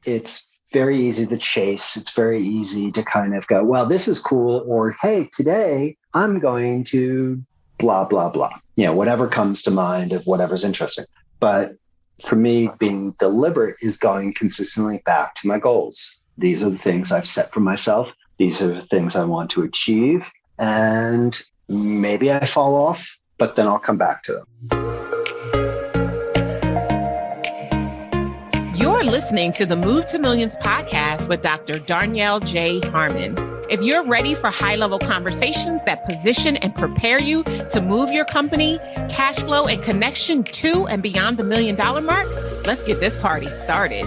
it's very easy to chase. It's very easy to kind of go, well, this is cool. Or, hey, today I'm going to blah, blah, blah. Whatever comes to mind of whatever's interesting. But for me, being deliberate is going consistently back to my goals. These are the things I've set for myself. These are the things I want to achieve. And maybe I fall off, but then I'll come back to them. You're listening to the Move to Millions podcast with Dr. Darnyelle J. Harmon. If you're ready for high-level conversations that position and prepare you to move your company, cash flow, and connection to and beyond the $1 million mark, let's get this party started.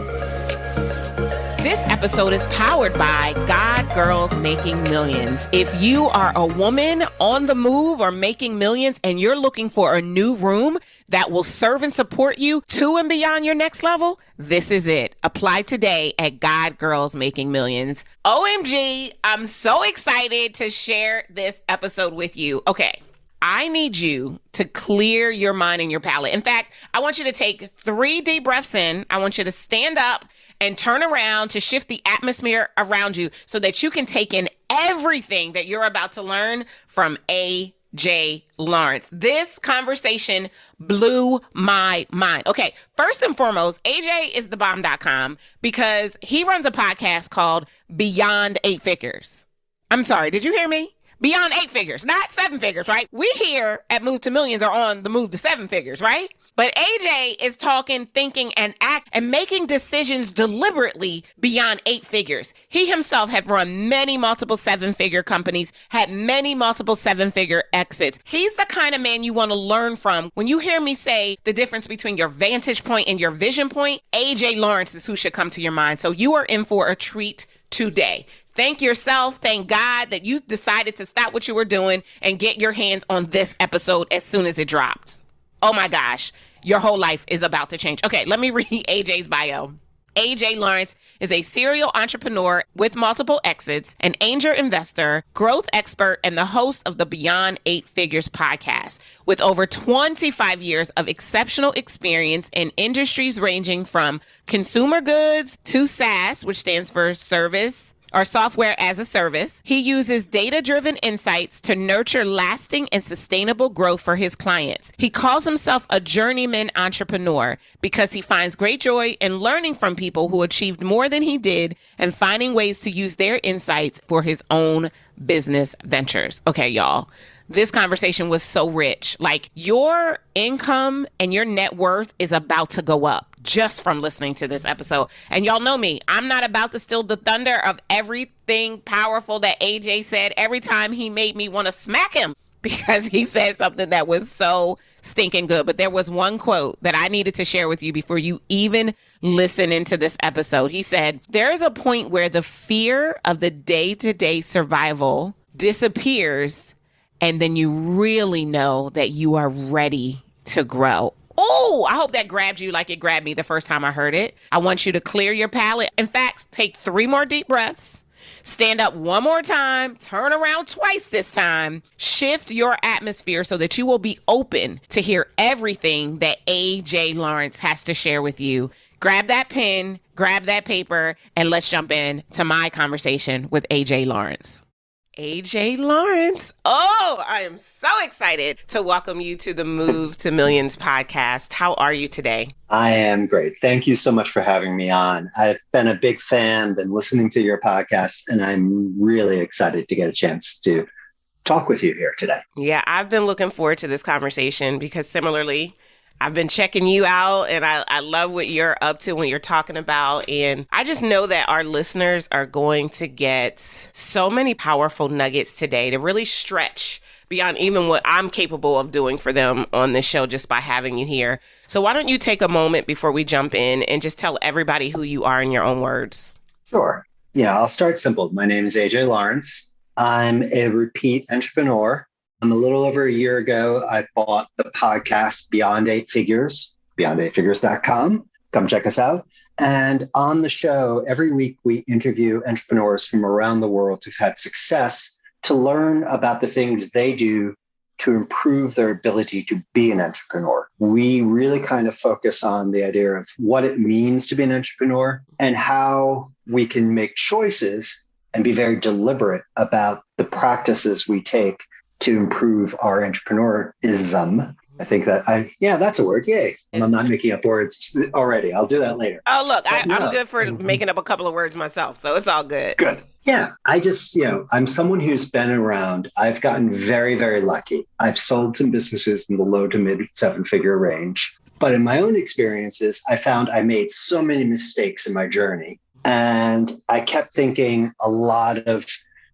This episode is powered by God Girls Making Millions. If you are a woman on the move or making millions and you're looking for a new room that will serve and support you to and beyond your next level, this is it. Apply today at God Girls Making Millions. OMG, I'm so excited to share this episode with you. Okay. I need you to clear your mind and your palate. In fact, I want you to take 3 deep breaths in. I want you to stand up and turn around to shift the atmosphere around you so that you can take in everything that you're about to learn from A.J. Lawrence. This conversation blew my mind. Okay, first and foremost, AJ is thebomb.com because he runs a podcast called Beyond 8 Figures. I'm sorry, did you hear me? Beyond 8 figures, not 7 figures, right? We here at Move to Millions are on the move to 7 figures, right? But AJ is talking, thinking, and act and making decisions deliberately beyond 8 figures. He himself had run many multiple 7-figure companies, had many multiple 7-figure exits. He's the kind of man you want to learn from. When you hear me say the difference between your vantage point and your vision point, AJ Lawrence is who should come to your mind. So you are in for a treat today. Thank yourself. Thank God that you decided to stop what you were doing and get your hands on this episode as soon as it dropped. Oh my gosh, your whole life is about to change. Okay, let me read AJ's bio. AJ Lawrence is a serial entrepreneur with multiple exits, an angel investor, growth expert, and the host of the Beyond 8 Figures podcast. With over 25 years of exceptional experience in industries ranging from consumer goods to SaaS, which stands for service or software as a service. He uses data-driven insights to nurture lasting and sustainable growth for his clients. He calls himself a journeyman entrepreneur because he finds great joy in learning from people who achieved more than he did and finding ways to use their insights for his own business ventures. Okay, y'all. This conversation was so rich. Like, your income and your net worth is about to go up just from listening to this episode. And y'all know me. I'm not about to steal the thunder of everything powerful that AJ said every time he made me want to smack him because he said something that was so stinking good. But there was one quote that I needed to share with you before you even listen into this episode. He said, "There is a point where the fear of the day-to-day survival disappears, and then you really know that you are ready to grow." Oh, I hope that grabbed you like it grabbed me the first time I heard it. I want you to clear your palate. In fact, take 3 more deep breaths. Stand up 1 more time. Turn around twice this time. Shift your atmosphere so that you will be open to hear everything that AJ Lawrence has to share with you. Grab that pen, grab that paper, and let's jump in to my conversation with AJ Lawrence. AJ Lawrence. Oh, I am so excited to welcome you to the Move to Millions podcast. How are you today? I am great. Thank you so much for having me on. I've been a big fan, been listening to your podcast, and I'm really excited to get a chance to talk with you here today. Yeah, I've been looking forward to this conversation because similarly, I've been checking you out and I love what you're up to when you're talking about. And I just know that our listeners are going to get so many powerful nuggets today to really stretch beyond even what I'm capable of doing for them on this show just by having you here. So why don't you take a moment before we jump in and just tell everybody who you are in your own words? Sure. Yeah, I'll start simple. My name is AJ Lawrence. I'm a repeat entrepreneur. A little over a year ago, I bought the podcast Beyond 8 Figures, beyond8figures.com. Come check us out. And on the show, every week we interview entrepreneurs from around the world who've had success to learn about the things they do to improve their ability to be an entrepreneur. We really kind of focus on the idea of what it means to be an entrepreneur and how we can make choices and be very deliberate about the practices we take to improve our entrepreneurism. I think that's a word. Yay. I'm not making up words already. I'll do that later. Oh, look, I'm good for making up a couple of words myself, so it's all good. Good. Yeah. I just, I'm someone who's been around. I've gotten very, very lucky. I've sold some businesses in the low to mid 7-figure range. But in my own experiences, I found I made so many mistakes in my journey. And I kept thinking a lot of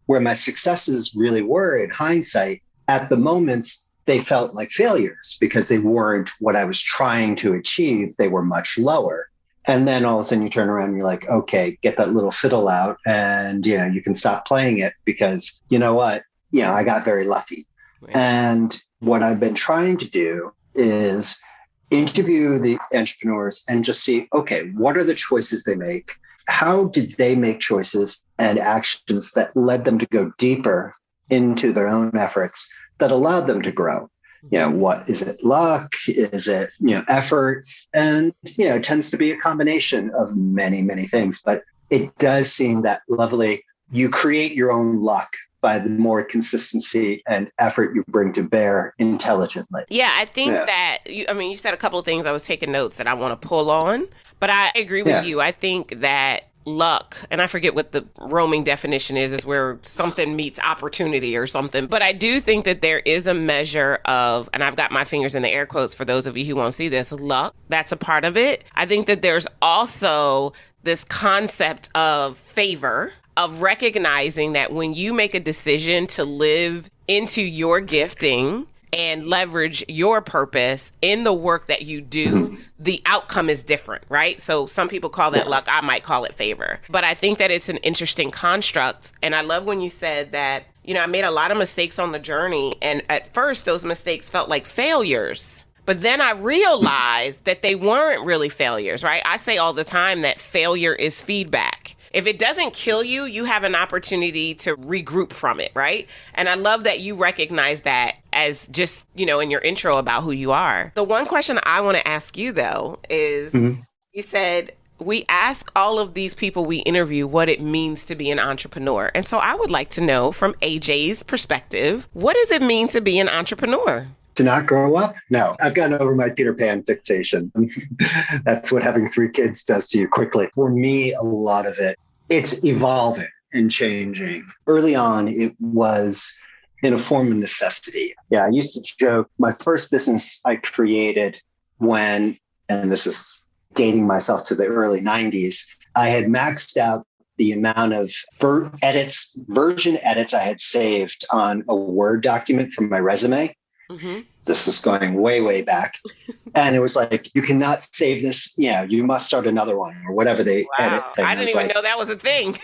where my successes really were in hindsight, at the moments, they felt like failures because they weren't what I was trying to achieve. They were much lower. And then all of a sudden you turn around and you're like, okay, get that little fiddle out and, you can stop playing it because you know what? I got very lucky. Right. And what I've been trying to do is interview the entrepreneurs and just see, okay, what are the choices they make? How did they make choices and actions that led them to go deeper into their own efforts that allowed them to grow? What is it? Luck? Is it, effort? And, it tends to be a combination of many, many things. But it does seem that lovely. You create your own luck by the more consistency and effort you bring to bear intelligently. Yeah, I think that, you said a couple of things. I was taking notes that I want to pull on, but I agree with you. I think that luck, and I forget what the roaming definition is where something meets opportunity or something. But I do think that there is a measure of, and I've got my fingers in the air quotes for those of you who won't see this, luck. That's a part of it. I think that there's also this concept of favor, of recognizing that when you make a decision to live into your gifting and leverage your purpose in the work that you do, the outcome is different, right? So some people call that luck. I might call it favor. But I think that it's an interesting construct. And I love when you said that, I made a lot of mistakes on the journey. And at first, those mistakes felt like failures. But then I realized that they weren't really failures, right? I say all the time that failure is feedback. If it doesn't kill you, you have an opportunity to regroup from it, right? And I love that you recognize that as just, in your intro about who you are. The one question I want to ask you, though, is you said, we ask all of these people we interview what it means to be an entrepreneur. And so I would like to know from AJ's perspective, what does it mean to be an entrepreneur? To not grow up? No, I've gotten over my Peter Pan fixation. That's what having 3 kids does to you quickly. For me, a lot of it's evolving and changing. Early on, it was in a form of necessity. Yeah, I used to joke, my first business I created when, and this is dating myself to the early 90s, I had maxed out the amount of version edits I had saved on a Word document from my resume. Mm-hmm. This is going way, way back. And it was like, you cannot save this. You must start another one or whatever they edit thing. I didn't even know that was a thing.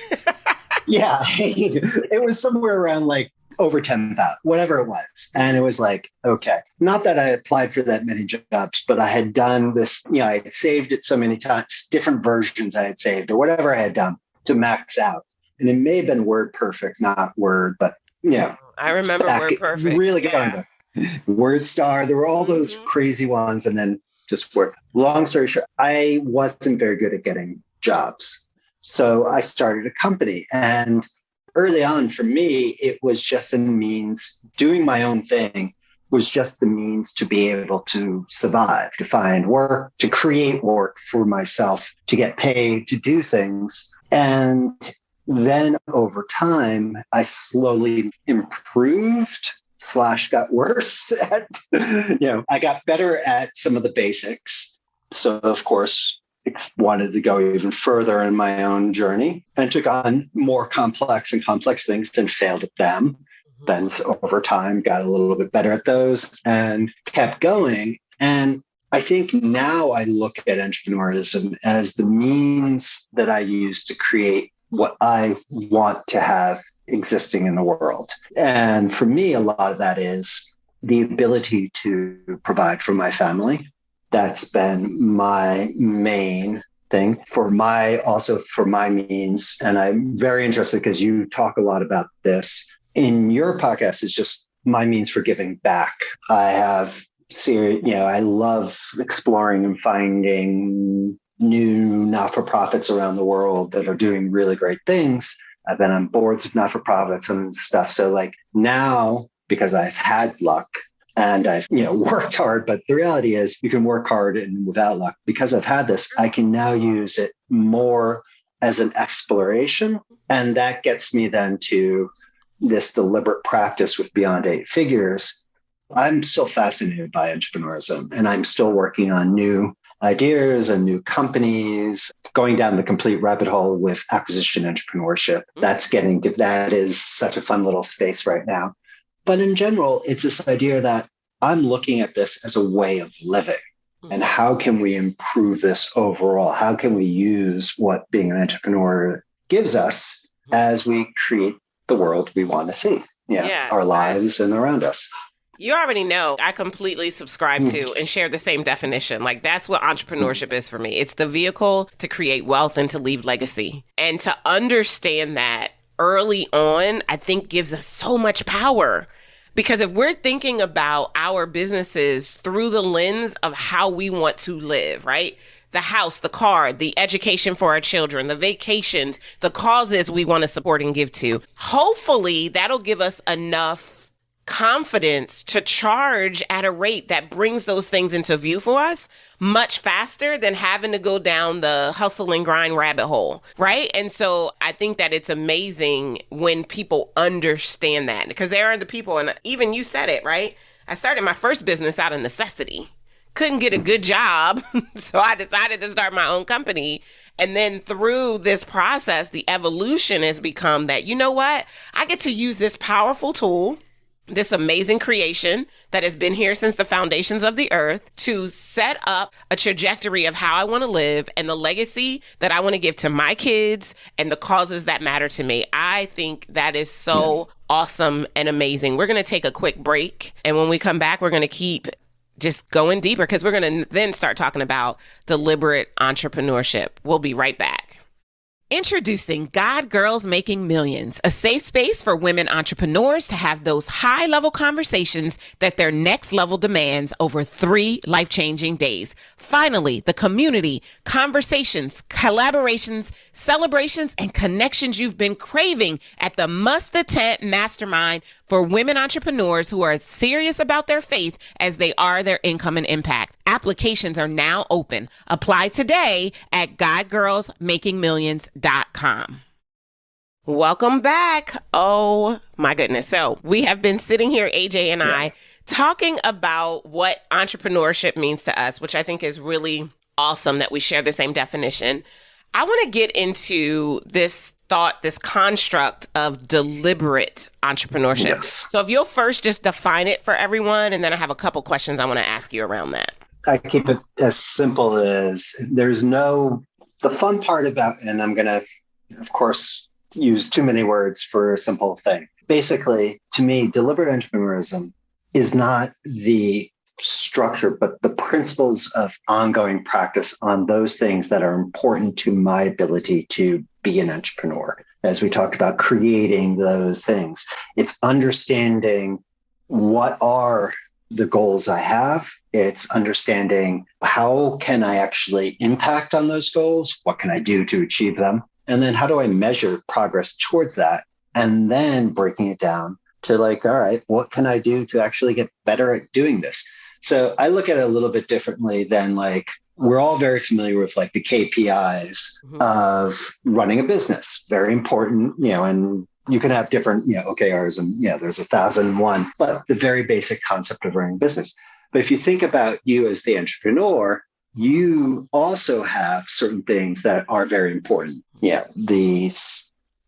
Yeah. It was somewhere around like over 10,000, whatever it was. And it was like, okay, not that I applied for that many jobs, but I had done this, I had saved it so many times, different versions I had saved or whatever I had done to max out. And it may have been WordPerfect, not Word, but I remember WordPerfect. Really going back. WordStar, there were all those crazy ones, and then just Word. Long story short, I wasn't very good at getting jobs. So I started a company. And early on for me, it was just a means, doing my own thing was just the means to be able to survive, to find work, to create work for myself, to get paid, to do things. And then over time, I slowly improved / got worse at, I got better at some of the basics. So of course, wanted to go even further in my own journey and took on more complex things and failed at them. Then over time, got a little bit better at those and kept going. And I think now I look at entrepreneurism as the means that I use to create what I want to have existing in the world. And for me, a lot of that is the ability to provide for my family. That's been my main thing for my means. And I'm very interested because you talk a lot about this in your podcast. Is just my means for giving back. I have I love exploring and finding new not-for-profits around the world that are doing really great things. I've been on boards of not-for-profits and stuff. So like now, because I've had luck and I've, worked hard, but the reality is you can work hard and without luck. Because I've had this, I can now use it more as an exploration. And that gets me then to this deliberate practice with Beyond Eight Figures. I'm still fascinated by entrepreneurism, and I'm still working on new ideas and new companies, going down the complete rabbit hole with acquisition entrepreneurship. That is such a fun little space right now. But in general, it's this idea that I'm looking at this as a way of living. And how can we improve this overall? How can we use what being an entrepreneur gives us as we create the world we want to see, our lives and around us? You already know I completely subscribe to and share the same definition. Like, that's what entrepreneurship is for me. It's the vehicle to create wealth and to leave legacy. And to understand that early on, I think gives us so much power. Because if we're thinking about our businesses through the lens of how we want to live, right? The house, the car, the education for our children, the vacations, the causes we want to support and give to, hopefully that'll give us enough confidence to charge at a rate that brings those things into view for us much faster than having to go down the hustle and grind rabbit hole, right? And so I think that it's amazing when people understand that, because there are the people, and even you said it, right? I started my first business out of necessity. Couldn't get a good job, so I decided to start my own company. And then through this process, the evolution has become that, you know what? I get to use this powerful tool, this amazing creation that has been here since the foundations of the earth, to set up a trajectory of how I want to live and the legacy that I want to give to my kids and the causes that matter to me. I think that is so awesome and amazing. We're going to take a quick break. And when we come back, we're going to keep just going deeper, because we're going to then start talking about deliberate entrepreneurship. We'll be right back. Introducing God Girls Making Millions, a safe space for women entrepreneurs to have those high-level conversations that their next level demands over 3 life-changing days. Finally, the community, conversations, collaborations, celebrations, and connections you've been craving at the must-attend mastermind for women entrepreneurs who are serious about their faith as they are their income and impact. Applications are now open. Apply today at godgirlsmakingmillions.com. Welcome back. Oh my goodness. So we have been sitting here, AJ and I, talking about what entrepreneurship means to us, which I think is really awesome that we share the same definition. I want to get into this thought, this construct of deliberate entrepreneurship. Yes. So if you'll first just define it for everyone, and then I have a couple questions I want to ask you around that. I keep it as simple as the fun part about, and I'm going to, of course, use too many words for a simple thing. Basically, to me, deliberate entrepreneurism is not the structure, but the principles of ongoing practice on those things that are important to my ability to be an entrepreneur. As we talked about, creating those things. It's understanding what are the goals I have. It's understanding how can I actually impact on those goals? What can I do to achieve them? And then how do I measure progress towards that? And then breaking it down to like, all right, what can I do to actually get better at doing this? So I look at it a little bit differently than like, we're all very familiar with like the KPIs of running a business. Very important, and you can have different, OKRs and, there's 1,001, but the very basic concept of running a business. But if you think about you as the entrepreneur, you also have certain things that are very important.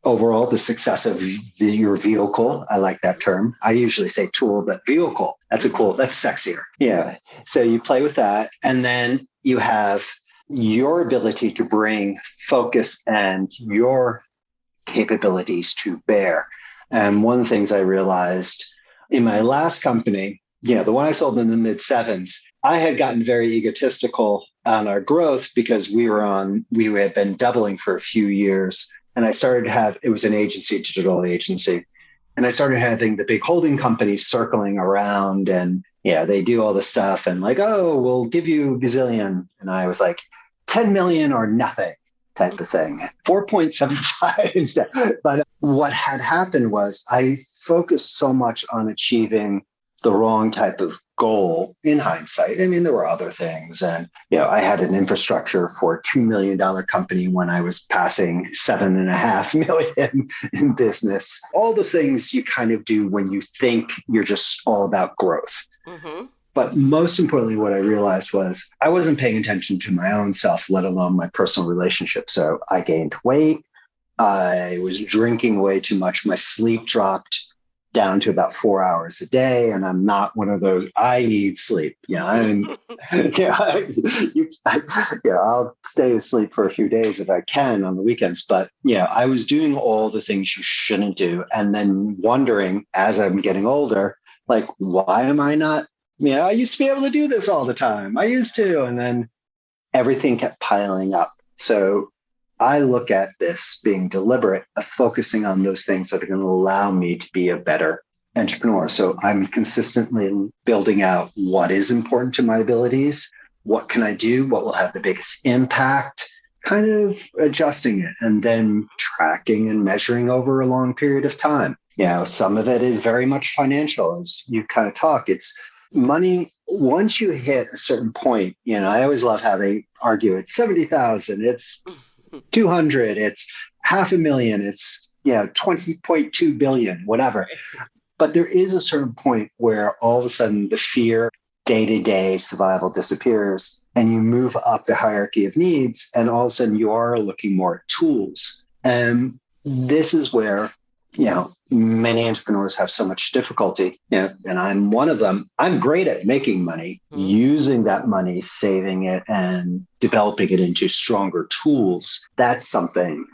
Overall, the success of your vehicle. I like that term. I usually say tool, but vehicle. That's sexier. Yeah. So you play with that. And then you have your ability to bring focus and your capabilities to bear. And one of the things I realized in my last company, the one I sold in the mid 7s, I had gotten very egotistical on our growth because we had been doubling for a few years. And I started to have, it was an agency, digital agency. And I started having the big holding companies circling around, and they do all this stuff and like, oh, we'll give you a gazillion. And I was like, 10 million or nothing type of thing, 4.75 instead. But what had happened was I focused so much on achieving the wrong type of goal in hindsight. I mean, there were other things. And, I had an infrastructure for a $2 million company when I was passing 7.5 million in business. All the things you kind of do when you think you're just all about growth. Mm-hmm. But most importantly, what I realized was I wasn't paying attention to my own self, let alone my personal relationship. So I gained weight. I was drinking way too much. My sleep dropped down to about 4 hours a day. And I'm not one of those, I need sleep. I'll stay asleep for a few days if I can on the weekends. But I was doing all the things you shouldn't do. And then wondering as I'm getting older, like, why am I not? I used to be able to do this all the time. I used to. And then everything kept piling up. So I look at this being deliberate, of focusing on those things that are going to allow me to be a better entrepreneur. So I'm consistently building out what is important to my abilities. What can I do? What will have the biggest impact? Kind of adjusting it and then tracking and measuring over a long period of time. Some of it is very much financial. As you kind of talk, it's money. Once you hit a certain point, I always love how they argue it's 70,000, it's 200, it's 500,000, it's 20.2 billion, whatever. But there is a certain point where all of a sudden the fear, day-to-day survival disappears and you move up the hierarchy of needs, and all of a sudden you are looking more at tools. And this is where many entrepreneurs have so much difficulty, and I'm one of them. I'm great at making money, using that money, saving it, and developing it into stronger tools. That's something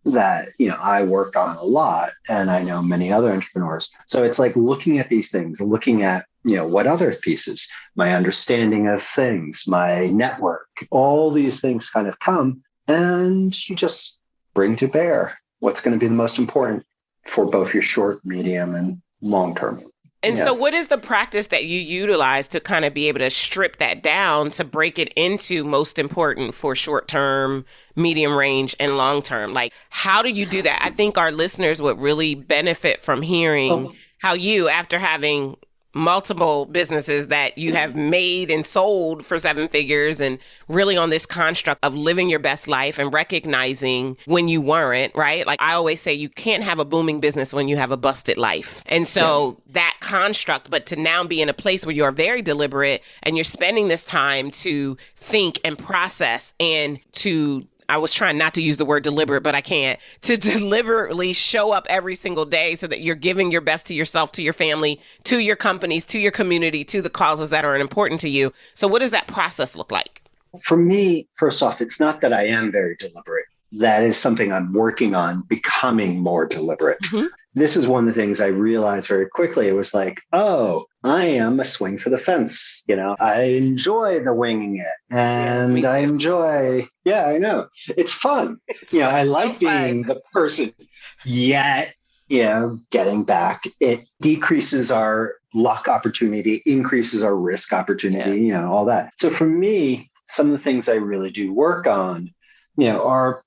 that, I work on a lot, and I know many other entrepreneurs. So it's like looking at these things, looking at, what other pieces, my understanding of things, my network, all these things kind of come, and you just bring to bear what's going to be the most important for both your short, medium, and long term. And so what is the practice that you utilize to kind of be able to strip that down to break it into most important for short term, medium range, and long term? Like, how do you do that? I think our listeners would really benefit from hearing how you, after having multiple businesses that you have made and sold for 7 figures, and really on this construct of living your best life and recognizing when you weren't, right? Like I always say, you can't have a booming business when you have a busted life. And so that construct, but to now be in a place where you are very deliberate and you're spending this time to think and process and to, I was trying not to use the word deliberate, but I can't, to deliberately show up every single day so that you're giving your best to yourself, to your family, to your companies, to your community, to the causes that are important to you. So what does that process look like? For me, first off, it's not that I am very deliberate. That is something I'm working on, becoming more deliberate. Mm-hmm. This is one of the things I realized very quickly. It was like, oh, I am a swing for the fence. I enjoy the winging it, and I enjoy, I know. It's fun. I like being the person, yet, getting back. It decreases our luck opportunity, increases our risk opportunity, all that. So for me, some of the things I really do work on, are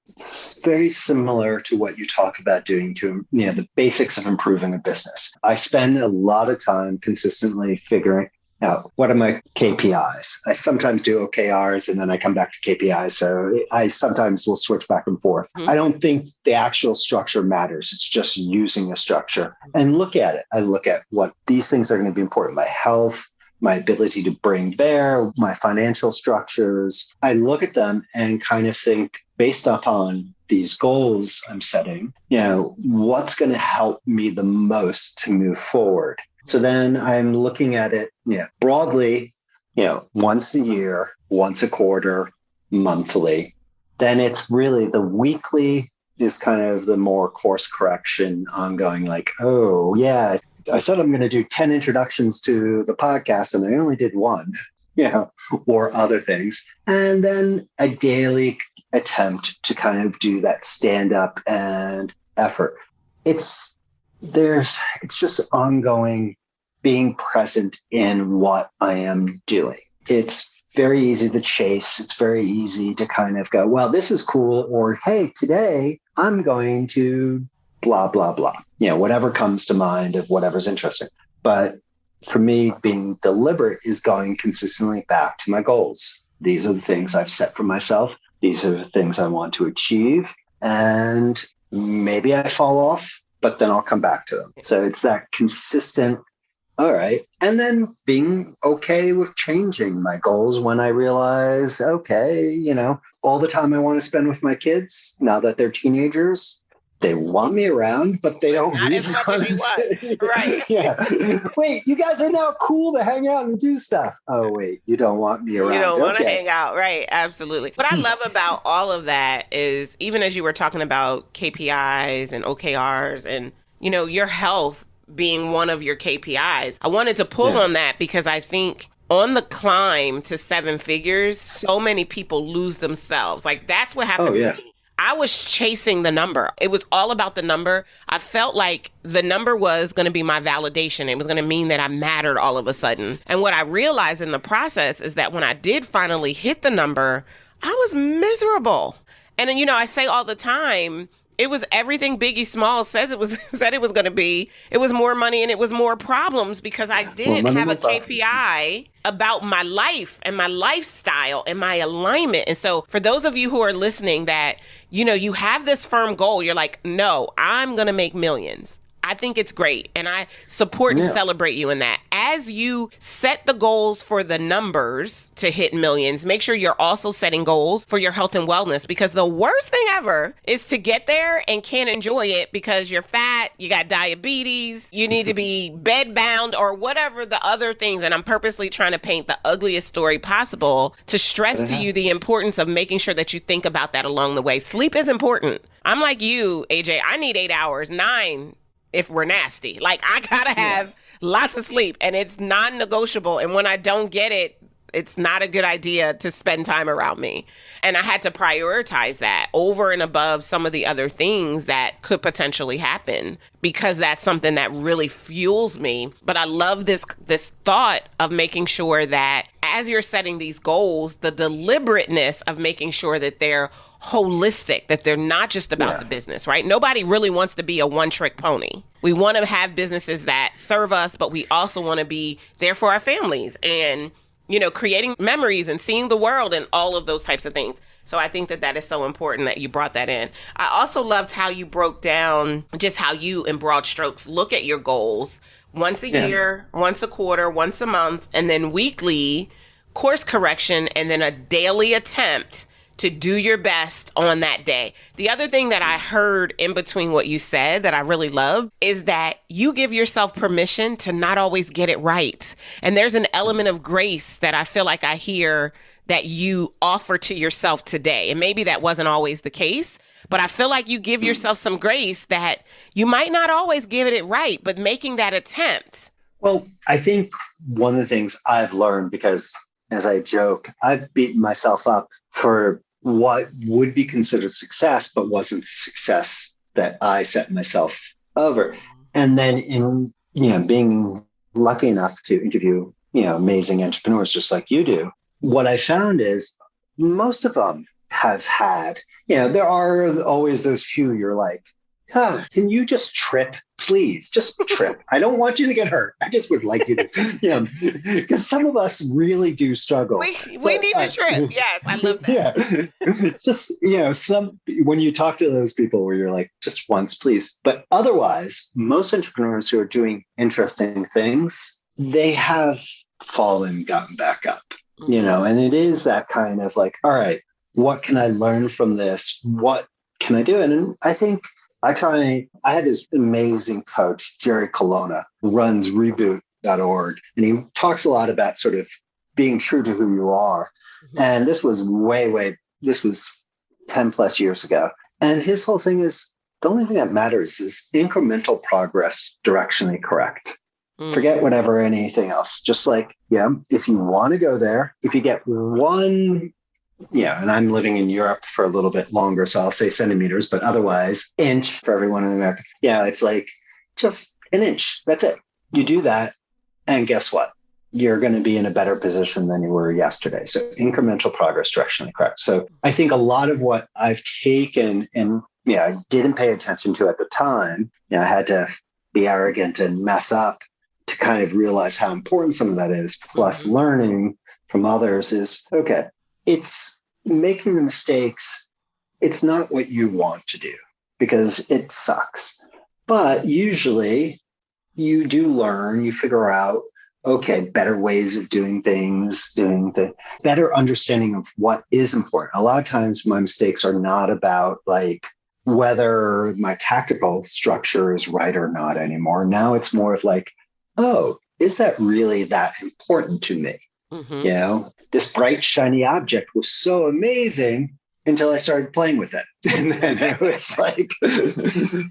very similar to what you talk about doing to, the basics of improving a business. I spend a lot of time consistently figuring out what are my KPIs. I sometimes do OKRs and then I come back to KPIs. So I sometimes will switch back and forth. Mm-hmm. I don't think the actual structure matters. It's just using a structure and look at it. I look at what these things are going to be important. My health, my ability to bring bear, my financial structures. I look at them and kind of think, based upon these goals I'm setting, what's going to help me the most to move forward? So then I'm looking at it, broadly, once a year, once a quarter, monthly. Then it's really the weekly is kind of the more course correction ongoing, like, oh, yeah, I said I'm going to do 10 introductions to the podcast and I only did one, or other things. And then a daily attempt to kind of do that stand up and effort. It's it's just ongoing being present in what I am doing. It's very easy to chase. It's very easy to kind of go, well, this is cool. Or, hey, today I'm going to blah, blah, blah. Whatever comes to mind of whatever's interesting. But for me, being deliberate is going consistently back to my goals. These are the things I've set for myself. These are the things I want to achieve. And maybe I fall off, but then I'll come back to them. So it's that consistent, all right. And then being okay with changing my goals when I realize, okay, all the time I want to spend with my kids, now that they're teenagers, they want me around, but they don't Not really as much want as to you stay. want. Right. Yeah. Wait, you guys are now cool to hang out and do stuff. Oh, wait, you don't want me around. You don't want to Okay. hang out. Right. Absolutely. What I love about all of that is, even as you were talking about KPIs and OKRs and, your health being one of your KPIs, I wanted to pull on that because I think on the climb to 7 figures, so many people lose themselves. Like, that's what happened to me. I was chasing the number. It was all about the number. I felt like the number was going to be my validation. It was going to mean that I mattered all of a sudden. And what I realized in the process is that when I did finally hit the number, I was miserable. And I say all the time, it was everything Biggie Smalls said it was going to be. It was more money and it was more problems because I didn't have a KPI about my life and my lifestyle and my alignment. And so for those of you who are listening that, you have this firm goal, you're like, no, I'm going to make millions. I think it's great. And I support and celebrate you in that. As you set the goals for the numbers to hit millions, make sure you're also setting goals for your health and wellness, because the worst thing ever is to get there and can't enjoy it because you're fat, you got diabetes, you need to be bed bound or whatever the other things. And I'm purposely trying to paint the ugliest story possible to stress to you the importance of making sure that you think about that along the way. Sleep is important. I'm like you, AJ, I need 8 hours, 9 if we're nasty. Like, I gotta have lots of sleep and it's non-negotiable. And when I don't get it, it's not a good idea to spend time around me. And I had to prioritize that over and above some of the other things that could potentially happen, because that's something that really fuels me. But I love this thought of making sure that as you're setting these goals, the deliberateness of making sure that they're holistic, that they're not just about the business, right? Nobody really wants to be a one-trick pony. We want to have businesses that serve us, but we also want to be there for our families and, creating memories and seeing the world and all of those types of things. So I think that is so important that you brought that in. I also loved how you broke down just how you, in broad strokes, look at your goals once a year, once a quarter, once a month, and then weekly course correction, and then a daily attempt to do your best on that day. The other thing that I heard in between what you said that I really love is that you give yourself permission to not always get it right. And there's an element of grace that I feel like I hear that you offer to yourself today. And maybe that wasn't always the case, but I feel like you give yourself some grace that you might not always give it right, but making that attempt. Well, I think one of the things I've learned, because as I joke, I've beaten myself up for what would be considered success, but wasn't success that I set myself over. And then in, being lucky enough to interview, amazing entrepreneurs just like you do, what I found is most of them have had, there are always those few you're like, can you just trip, please? Just trip. I don't want you to get hurt. I just would like you to, because some of us really do struggle. We need to trip. Yes, I love that. Yeah. Just, when you talk to those people where you're like, just once, please. But otherwise, most entrepreneurs who are doing interesting things, they have fallen, gotten back up, and it is that kind of like, all right, what can I learn from this? What can I do? And I think I had this amazing coach, Jerry Colonna, who runs reboot.org. And he talks a lot about sort of being true to who you are. Mm-hmm. And this was this was 10 plus years ago. And his whole thing is, the only thing that matters is incremental progress, directionally correct. Mm-hmm. Forget whatever, anything else. Just like, if you want to go there, if you get one, and I'm living in Europe for a little bit longer, so I'll say centimeters, but otherwise inch for everyone in America. It's like just an inch. That's it. You do that. And guess what? You're going to be in a better position than you were yesterday. So incremental progress, directionally correct. So I think a lot of what I've taken and I didn't pay attention to at the time, I had to be arrogant and mess up to kind of realize how important some of that is. Plus learning from others is, okay, it's making the mistakes. It's not what you want to do because it sucks. But usually you do learn, you figure out, okay, better ways of doing things, doing the better understanding of what is important. A lot of times my mistakes are not about like whether my tactical structure is right or not anymore. Now it's more of like, oh, is that really that important to me? This bright, shiny object was so amazing until I started playing with it. And then it was like,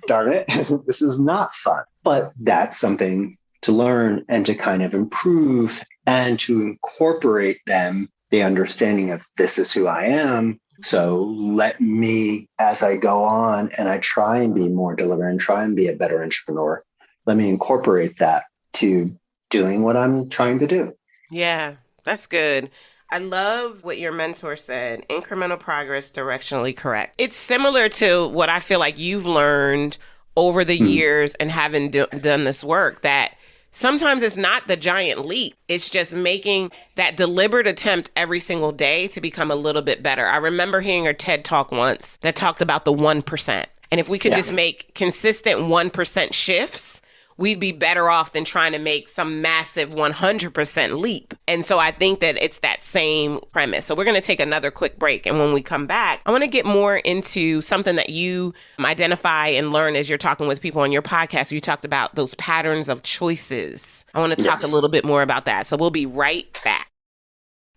darn it, this is not fun. But that's something to learn and to kind of improve and to incorporate the understanding of this is who I am. So let me, as I go on and I try and be more deliberate and try and be a better entrepreneur, let me incorporate that to doing what I'm trying to do. Yeah, that's good. I love what your mentor said, incremental progress, directionally correct. It's similar to what I feel like you've learned over the years and having done this work, that sometimes it's not the giant leap. It's just making that deliberate attempt every single day to become a little bit better. I remember hearing a TED talk once that talked about the 1%. And if we could just make consistent 1% shifts, we'd be better off than trying to make some massive 100% leap. And so I think that it's that same premise. So we're going to take another quick break. And when we come back, I want to get more into something that you identify and learn as you're talking with people on your podcast. You talked about those patterns of choices. I want to talk a little bit more about that. So we'll be right back.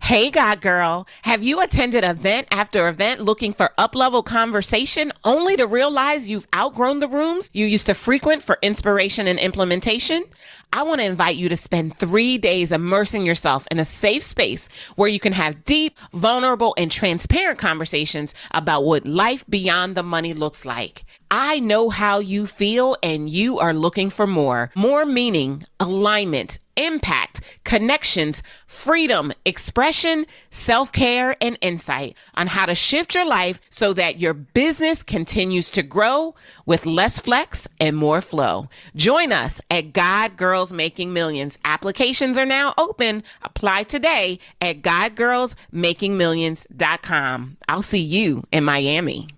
Hey, God girl, have you attended event after event looking for up-level conversation only to realize you've outgrown the rooms you used to frequent for inspiration and implementation? I want to invite you to spend 3 days immersing yourself in a safe space where you can have deep, vulnerable, and transparent conversations about what life beyond the money looks like. I know how you feel and you are looking for more. More meaning, alignment, impact, connections, freedom, expression, self-care, and insight on how to shift your life so that your business continues to grow with less flex and more flow. Join us at God Girls Making Millions. Applications are now open. Apply today at godgirlsmakingmillions.com. I'll see you in Miami.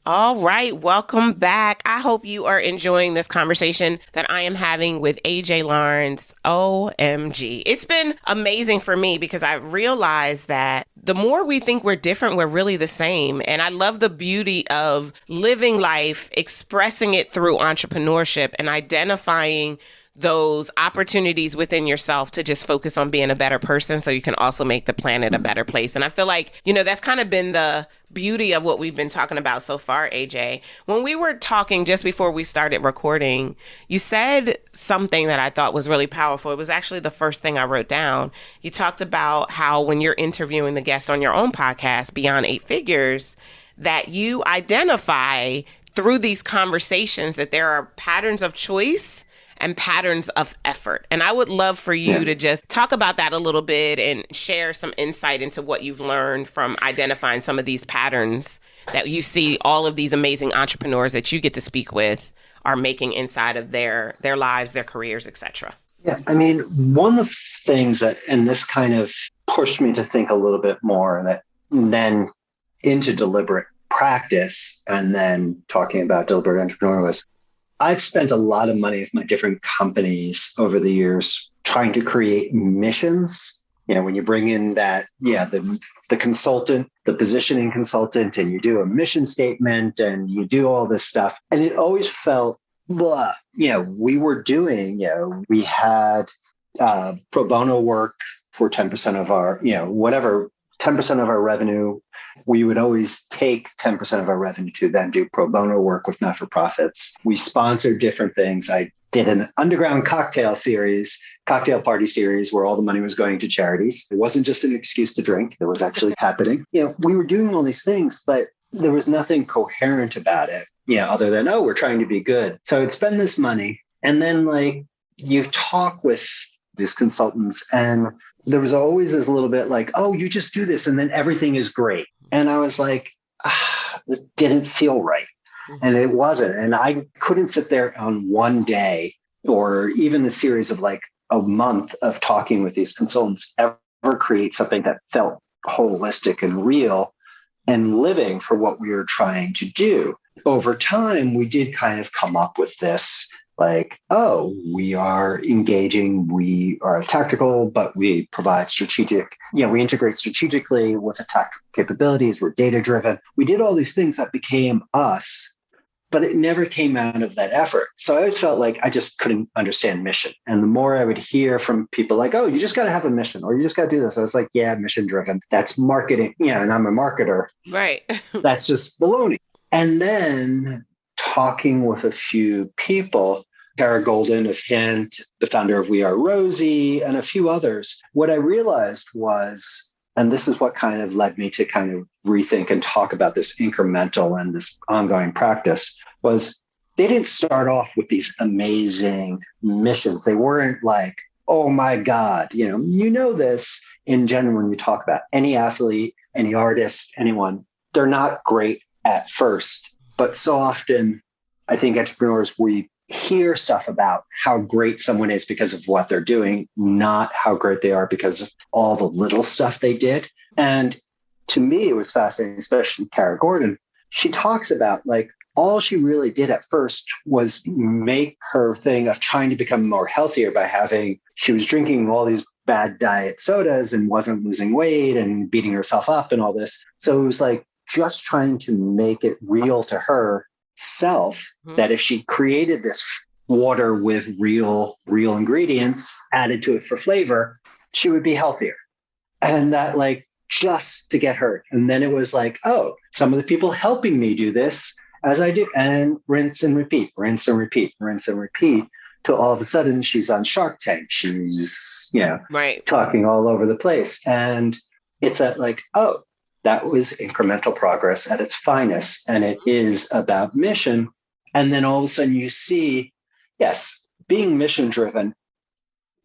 All right, welcome back. I hope you are enjoying this conversation that I am having with AJ Lawrence. OMG. It's been amazing for me because I realized that the more we think we're different, we're really the same. And I love the beauty of living life, expressing it through entrepreneurship and identifying those opportunities within yourself to just focus on being a better person so you can also make the planet a better place. And I feel like, that's kind of been the beauty of what we've been talking about so far, AJ. When we were talking just before we started recording, you said something that I thought was really powerful. It was actually the first thing I wrote down. You talked about how when you're interviewing the guest on your own podcast, Beyond 8 Figures, that you identify through these conversations that there are patterns of choice and patterns of effort. And I would love for you to just talk about that a little bit and share some insight into what you've learned from identifying some of these patterns that you see all of these amazing entrepreneurs that you get to speak with are making inside of their lives, their careers, etc. Yeah, I mean, one of the things that, and this kind of pushed me to think a little bit more, that then into deliberate practice and then talking about deliberate entrepreneur was, I've spent a lot of money with my different companies over the years trying to create missions. When you bring in that, the consultant, the positioning consultant, and you do a mission statement and you do all this stuff. And it always felt, blah. We were doing, we had pro bono work for 10% of our, whatever, 10% of our revenue. We would always take 10% of our revenue to then do pro bono work with not-for-profits. We sponsored different things. I did an underground cocktail party series where all the money was going to charities. It wasn't just an excuse to drink. It was actually happening. We were doing all these things, but there was nothing coherent about it, other than, oh, we're trying to be good. So I'd spend this money. And then like you talk with these consultants and there was always this little bit like, oh, you just do this and then everything is great. And I was like, it didn't feel right. And it wasn't. And I couldn't sit there on one day or even a series of like a month of talking with these consultants ever create something that felt holistic and real and living for what we were trying to do. Over time, we did kind of come up with this like, oh, we are engaging, we are tactical, but we provide strategic, we integrate strategically with the tactical capabilities, we're data-driven. We did all these things that became us, but it never came out of that effort. So I always felt like I just couldn't understand mission. And the more I would hear from people like, oh, you just got to have a mission or you just got to do this. I was like, yeah, mission driven. That's marketing. And I'm a marketer. Right. That's just baloney. And then talking with a few people, Tara Golden of Hint, the founder of We Are Rosie, and a few others, what I realized was, and this is what kind of led me to kind of rethink and talk about this incremental and this ongoing practice, was they didn't start off with these amazing missions. They weren't like, oh my God, this in general, when you talk about any athlete, any artist, anyone, they're not great at first. But so often, I think entrepreneurs, we hear stuff about how great someone is because of what they're doing, not how great they are because of all the little stuff they did. And to me, it was fascinating, especially Tara Gordon. She talks about like all she really did at first was make her thing of trying to become more healthier by she was drinking all these bad diet sodas and wasn't losing weight and beating herself up and all this. So it was like just trying to make it real to her self that if she created this water with real ingredients added to it for flavor, she would be healthier. And that like just to get her. And then it was like, oh, some of the people helping me do this as I do, and rinse and repeat, rinse and repeat, rinse and repeat, till all of a sudden she's on Shark Tank. She's, right, talking all over the place. And it's at like, oh, that was incremental progress at its finest. And it is about mission. And then all of a sudden you see, yes, being mission driven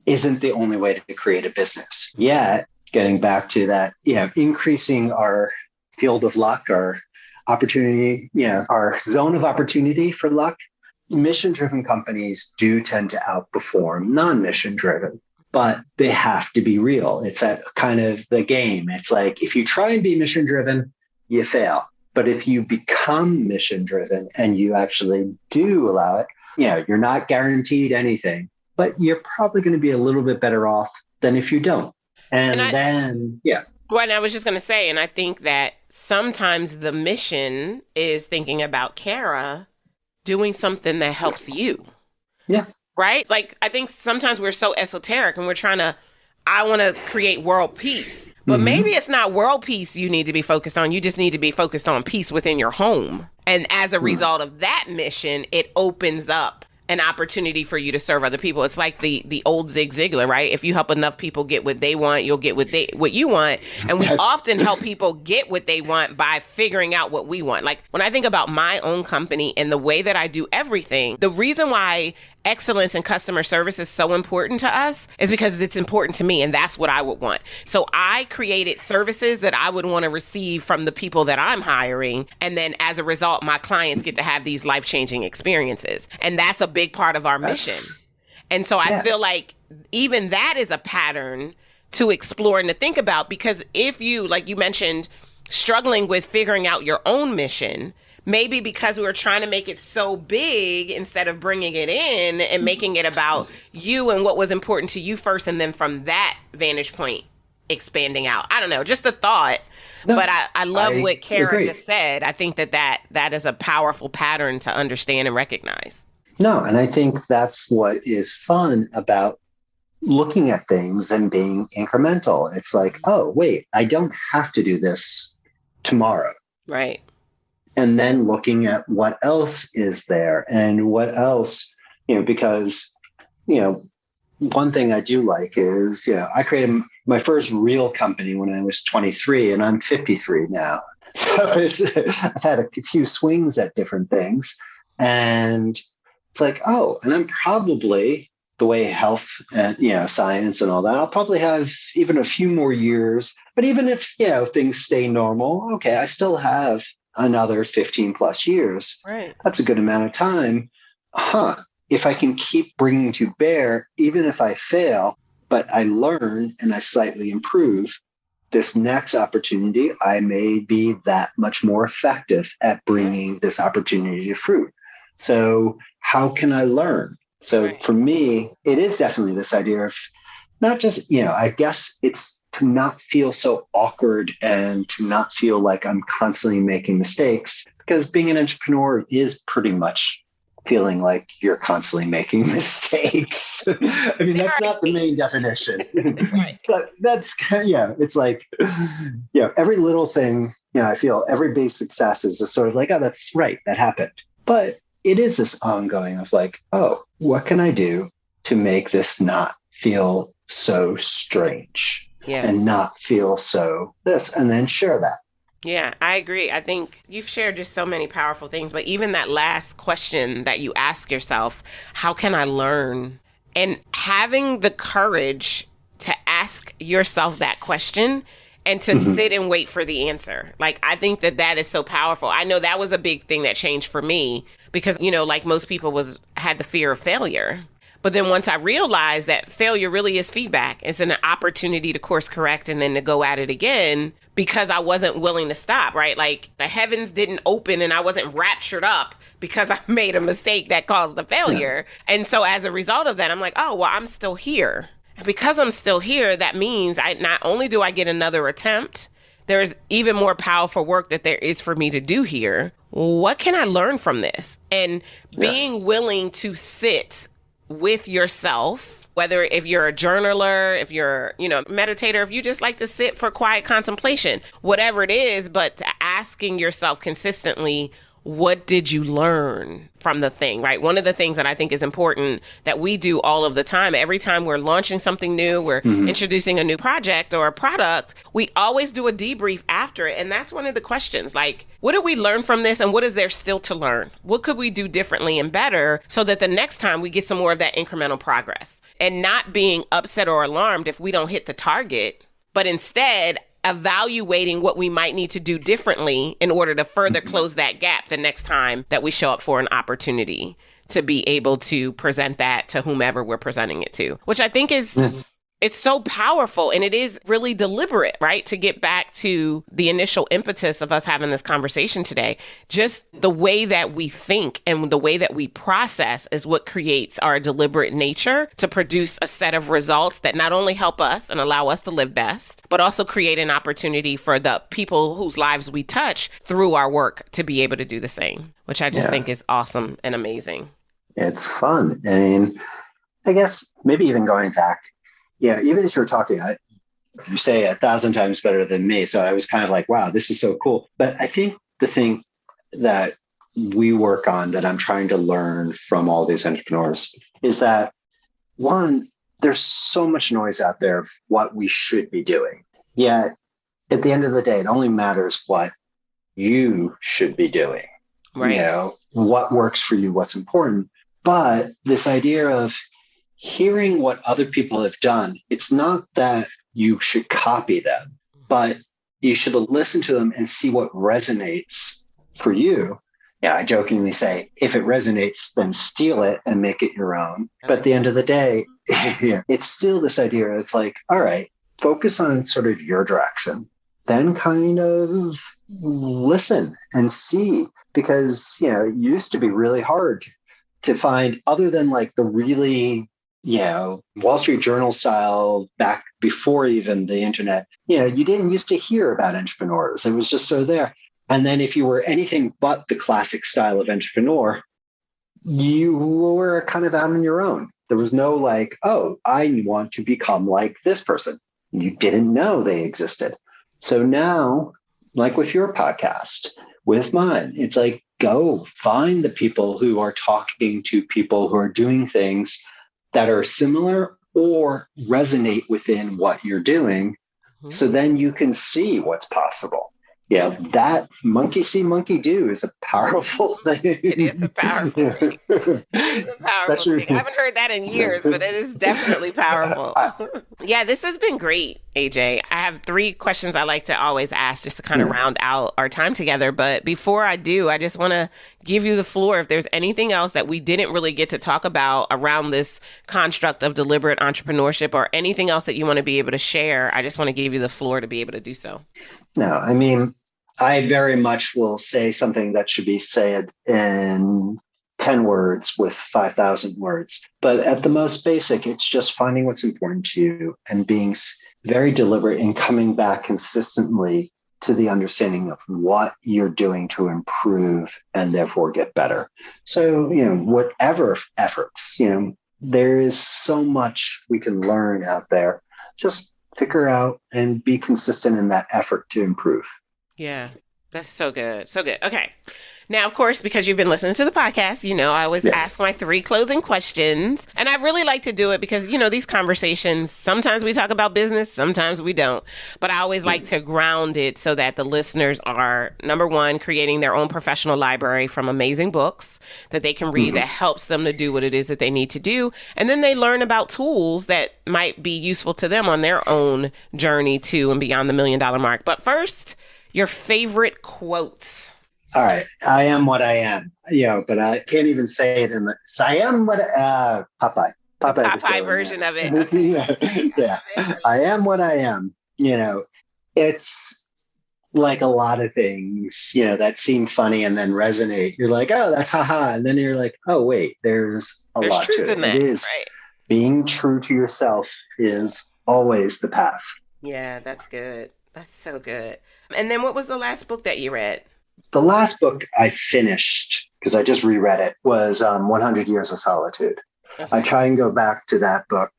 isn't the only way to create a business. Yet, getting back to that, increasing our field of luck, our opportunity, our zone of opportunity for luck, mission driven companies do tend to outperform non-mission driven. But they have to be real. It's that kind of the game. It's like, if you try and be mission driven, you fail. But if you become mission driven and you actually do allow it, you're not guaranteed anything, but you're probably going to be a little bit better off than if you don't. And Well, and I was just going to say, and I think that sometimes the mission is thinking about Kara doing something that helps you. Yeah. Right? Like, I think sometimes we're so esoteric and I want to create world peace. But maybe it's not world peace you need to be focused on. You just need to be focused on peace within your home. And as a result of that mission, it opens up an opportunity for you to serve other people. It's like the old Zig Ziglar, right? If you help enough people get what they want, you'll get what you want. And we often help people get what they want by figuring out what we want. Like when I think about my own company and the way that I do everything, the reason why excellence in customer service is so important to us is because it's important to me, and that's what I would want. So I created services that I would want to receive from the people that I'm hiring, and then as a result, my clients get to have these life-changing experiences, and that's a big part of our mission. And so I feel like even that is a pattern to explore and to think about, because if you, like you mentioned, struggling with figuring out your own mission, maybe because we were trying to make it so big instead of bringing it in and making it about you and what was important to you first, and then from that vantage point expanding out. I don't know, just a thought. No, but I love what Kara just said. I think that is a powerful pattern to understand and recognize. No, and I think that's what is fun about looking at things and being incremental. It's like, oh, wait, I don't have to do this tomorrow. Right. And then looking at what else is there and what else, because, one thing I do like is, I created my first real company when I was 23 and I'm 53 now. So I've had a few swings at different things, and it's like, oh, and I'm probably the way health and science and all that, I'll probably have even a few more years. But even if things stay normal, okay, I still have another 15 plus years. Right. That's a good amount of time. If I can keep bringing to bear, even if I fail, but I learn and I slightly improve, this next opportunity, I may be that much more effective at bringing this opportunity to fruit. So how can I learn? So for me, it is definitely this idea of not just, I guess it's to not feel so awkward and to not feel like I'm constantly making mistakes, because being an entrepreneur is pretty much feeling like you're constantly making mistakes. I mean, that's not the main definition. Right. But that's, it's like, every little thing, I feel every big success is just sort of like, oh, that's right, that happened. But it is this ongoing of like, oh, what can I do to make this not feel so strange and not feel so this, and then share that. Yeah, I agree. I think you've shared just so many powerful things, but even that last question that you ask yourself, how can I learn? And having the courage to ask yourself that question and to sit and wait for the answer. Like, I think that is so powerful. I know that was a big thing that changed for me because, like most people had the fear of failure. But then once I realized that failure really is feedback, it's an opportunity to course correct and then to go at it again, because I wasn't willing to stop, right? Like the heavens didn't open and I wasn't raptured up because I made a mistake that caused the failure. Yeah. And so as a result of that, I'm like, oh, well, I'm still here. And because I'm still here, that means not only do I get another attempt, there's even more powerful work that there is for me to do here. What can I learn from this? And being willing to sit with yourself, whether if you're a journaler, if you're, meditator, if you just like to sit for quiet contemplation, whatever it is, but asking yourself consistently, what did you learn from the thing, right? One of the things that I think is important that we do all of the time, every time we're launching something new, we're introducing a new project or a product, we always do a debrief after it. And that's one of the questions, like, what did we learn from this? And what is there still to learn? What could we do differently and better so that the next time we get some more of that incremental progress, and not being upset or alarmed if we don't hit the target, but instead evaluating what we might need to do differently in order to further close that gap the next time that we show up for an opportunity to be able to present that to whomever we're presenting it to, which I think is it's so powerful, and it is really deliberate, right? To get back to the initial impetus of us having this conversation today, just the way that we think and the way that we process is what creates our deliberate nature to produce a set of results that not only help us and allow us to live best, but also create an opportunity for the people whose lives we touch through our work to be able to do the same, which I just think is awesome and amazing. It's fun. I mean, I guess maybe even going back, even as you're talking, you say 1,000 times better than me. So I was kind of like, wow, this is so cool. But I think the thing that we work on, that I'm trying to learn from all these entrepreneurs, is that, one, there's so much noise out there of what we should be doing. Yet at the end of the day, it only matters what you should be doing. Right. What works for you, what's important. But this idea of hearing what other people have done, it's not that you should copy them, but you should listen to them and see what resonates for you. Yeah, I jokingly say, if it resonates, then steal it and make it your own. But at the end of the day, it's still this idea of like, all right, focus on sort of your direction, then kind of listen and see, because, it used to be really hard to find, other than like the really, Wall Street Journal style back before even the internet, you didn't used to hear about entrepreneurs. It was just so there. And then if you were anything but the classic style of entrepreneur, you were kind of out on your own. There was no like, oh, I want to become like this person. You didn't know they existed. So now, like with your podcast, with mine, it's like, go find the people who are talking to people who are doing things that are similar or resonate within what you're doing. So then you can see what's possible. Yeah, that monkey see, monkey do is a powerful thing. It is a powerful thing. It is a powerful Especially, thing. I haven't heard that in years, but it is definitely powerful. Yeah, this has been great, AJ. I have 3 questions I like to always ask just to kind of round out our time together. But before I do, I just want to give you the floor. If there's anything else that we didn't really get to talk about around this construct of deliberate entrepreneurship or anything else that you want to be able to share, I just want to give you the floor to be able to do so. No, I mean, I very much will say something that should be said in 10 words with 5,000 words. But at the most basic, it's just finding what's important to you and being very deliberate in coming back consistently to the understanding of what you're doing to improve and therefore get better. So, whatever efforts, there is so much we can learn out there. Just figure out and be consistent in that effort to improve. Yeah, that's so good. So good. Okay. Now, of course, because you've been listening to the podcast, I always ask my 3 closing questions. And I really like to do it because, these conversations, sometimes we talk about business, sometimes we don't. But I always like to ground it so that the listeners are, number one, creating their own professional library from amazing books that they can read that helps them to do what it is that they need to do. And then they learn about tools that might be useful to them on their own journey to and beyond the $1 million mark. But first, your favorite quotes. All right. I am what I am. But I can't even say it I am what Popeye. Popeye version of it. Okay. Yeah. I am what I am. It's like a lot of things, that seem funny and then resonate. You're like, oh, that's haha. And then you're like, oh, wait, there's a lot truth to it. In that, it is right? Being true to yourself is always the path. Yeah, that's good. That's so good. And then what was the last book that you read? The last book I finished, because I just reread it, was 100 Years of Solitude. Okay. I try and go back to that book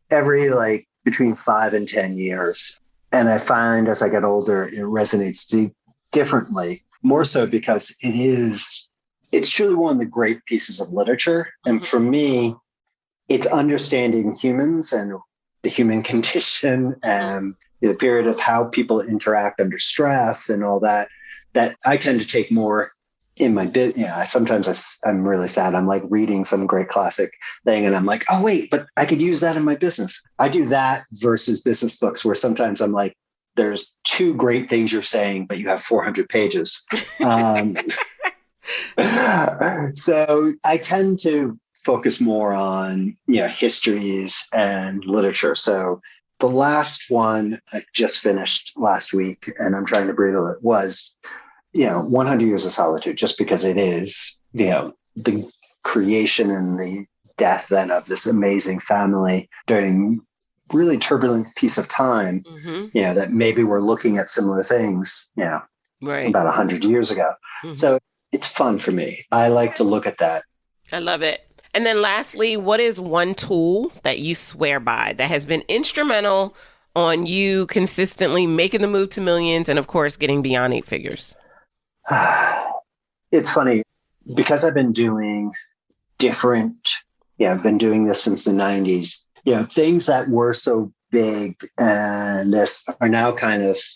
every between 5 and 10 years. And I find as I get older, it resonates differently, more so because it's truly one of the great pieces of literature. And for me, it's understanding humans and the human condition and the period of how people interact under stress and all that I tend to take more in my business. Sometimes I'm really sad. I'm reading some great classic thing and I'm like, oh, wait, but I could use that in my business. I do that versus business books where sometimes I'm like, there's 2 great things you're saying, but you have 400 pages. So I tend to focus more on, histories and literature. So the last one I just finished last week, and I'm trying to breathe it, was 100 Years of Solitude, just because it is, the creation and the death then of this amazing family during really turbulent piece of time, that maybe we're looking at similar things, right, about 100 years ago. So it's fun for me. I like to look at that. I love it. And then lastly, what is one tool that you swear by that has been instrumental on you consistently making the move to millions and, of course, getting beyond 8 figures? It's funny because I've been doing I've been doing this since the 90s, things that were so big and this are now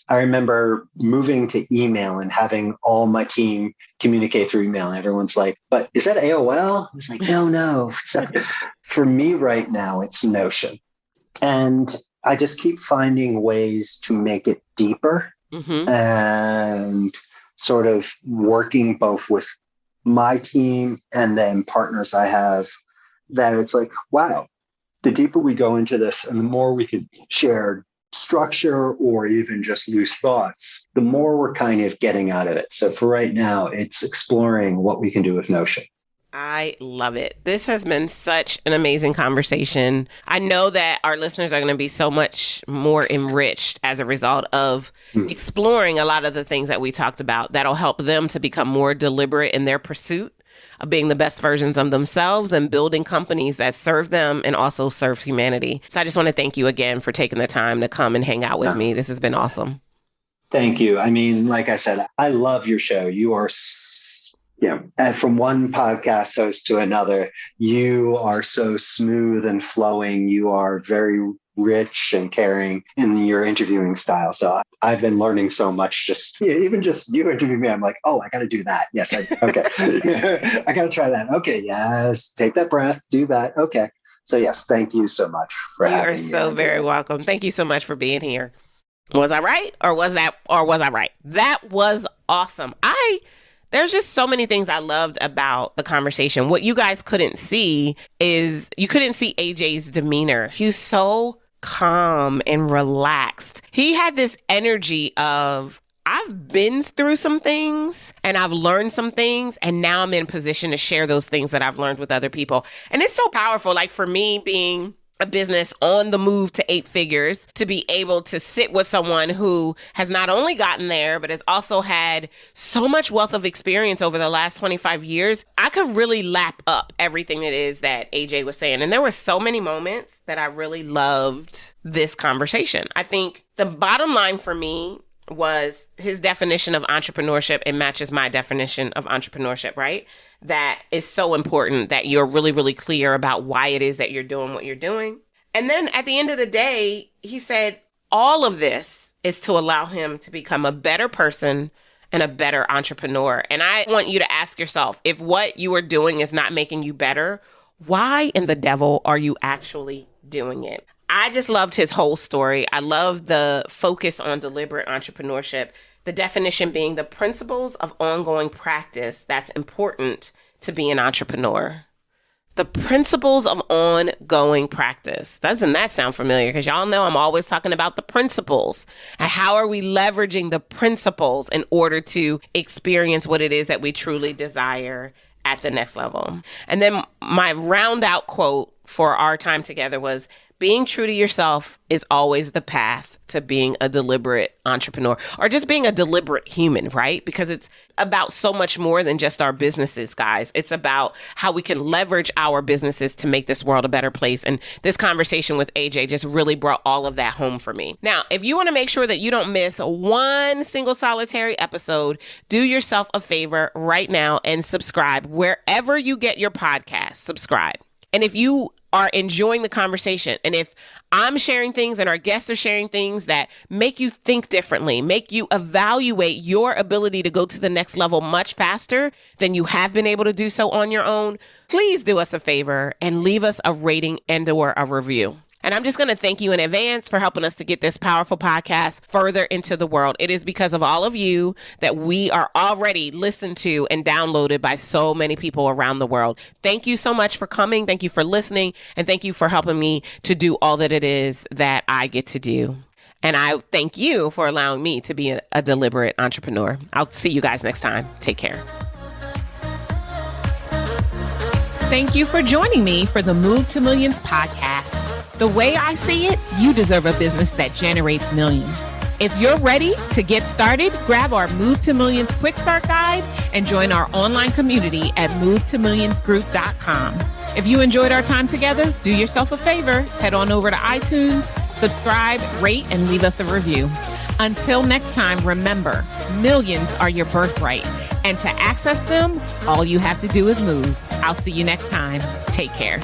I remember moving to email and having all my team communicate through email. And everyone's like, but is that AOL? It's like, no. So for me right now, it's Notion. And I just keep finding ways to make it deeper and sort of working both with my team and then partners I have, that it's like, wow, the deeper we go into this and the more we can share structure or even just loose thoughts, the more we're kind of getting out of it. So for right now, it's exploring what we can do with Notion. I love it. This has been such an amazing conversation. I know that our listeners are going to be so much more enriched as a result of exploring a lot of the things that we talked about that'll help them to become more deliberate in their pursuit of being the best versions of themselves and building companies that serve them and also serve humanity. So I just want to thank you again for taking the time to come and hang out with me. This has been awesome. Thank you. I mean, like I said, I love your show. You are and from one podcast host to another, you are so smooth and flowing. You are very rich and caring in your interviewing style. So I've been learning so much. Even just you interviewing me, I'm like, oh, I got to do that. Yes, okay. I got to try that. Okay, yes, take that breath, do that. Okay. So yes, thank you so much for having me. You are so very welcome. Thank you so much for being here. Was I right, or was I right? That was awesome. There's just so many things I loved about the conversation. What you guys couldn't see is you couldn't see AJ's demeanor. He was so calm and relaxed. He had this energy of, I've been through some things and I've learned some things, and now I'm in position to share those things that I've learned with other people. And it's so powerful. Like for me, being a business on the move to 8 figures, to be able to sit with someone who has not only gotten there, but has also had so much wealth of experience over the last 25 years, I could really lap up everything it is that AJ was saying. And there were so many moments that I really loved this conversation. I think the bottom line for me was his definition of entrepreneurship. It matches my definition of entrepreneurship, right? That is so important that you're really, really clear about why it is that you're doing what you're doing. And then at the end of the day, he said all of this is to allow him to become a better person and a better entrepreneur. And I want you to ask yourself, if what you are doing is not making you better, why in the devil are you actually doing it? I just loved his whole story. I love the focus on deliberate entrepreneurship, the definition being the principles of ongoing practice that's important to be an entrepreneur. The principles of ongoing practice. Doesn't that sound familiar? Because y'all know I'm always talking about the principles. And how are we leveraging the principles in order to experience what it is that we truly desire at the next level? And then my round out quote for our time together was, being true to yourself is always the path to being a deliberate entrepreneur, or just being a deliberate human, right? Because it's about so much more than just our businesses, guys. It's about how we can leverage our businesses to make this world a better place. And this conversation with AJ just really brought all of that home for me. Now, if you want to make sure that you don't miss one single solitary episode, do yourself a favor right now and subscribe wherever you get your podcast. Subscribe. And if you are enjoying the conversation, and if I'm sharing things and our guests are sharing things that make you think differently, make you evaluate your ability to go to the next level much faster than you have been able to do so on your own, please do us a favor and leave us a rating and/or a review. And I'm just going to thank you in advance for helping us to get this powerful podcast further into the world. It is because of all of you that we are already listened to and downloaded by so many people around the world. Thank you so much for coming. Thank you for listening. And thank you for helping me to do all that it is that I get to do. And I thank you for allowing me to be a deliberate entrepreneur. I'll see you guys next time. Take care. Thank you for joining me for the Move to Millions podcast. The way I see it, you deserve a business that generates millions. If you're ready to get started, grab our Move to Millions Quick Start Guide and join our online community at movetomillionsgroup.com. If you enjoyed our time together, do yourself a favor, head on over to iTunes, subscribe, rate, and leave us a review. Until next time, remember, millions are your birthright, and to access them, all you have to do is move. I'll see you next time. Take care.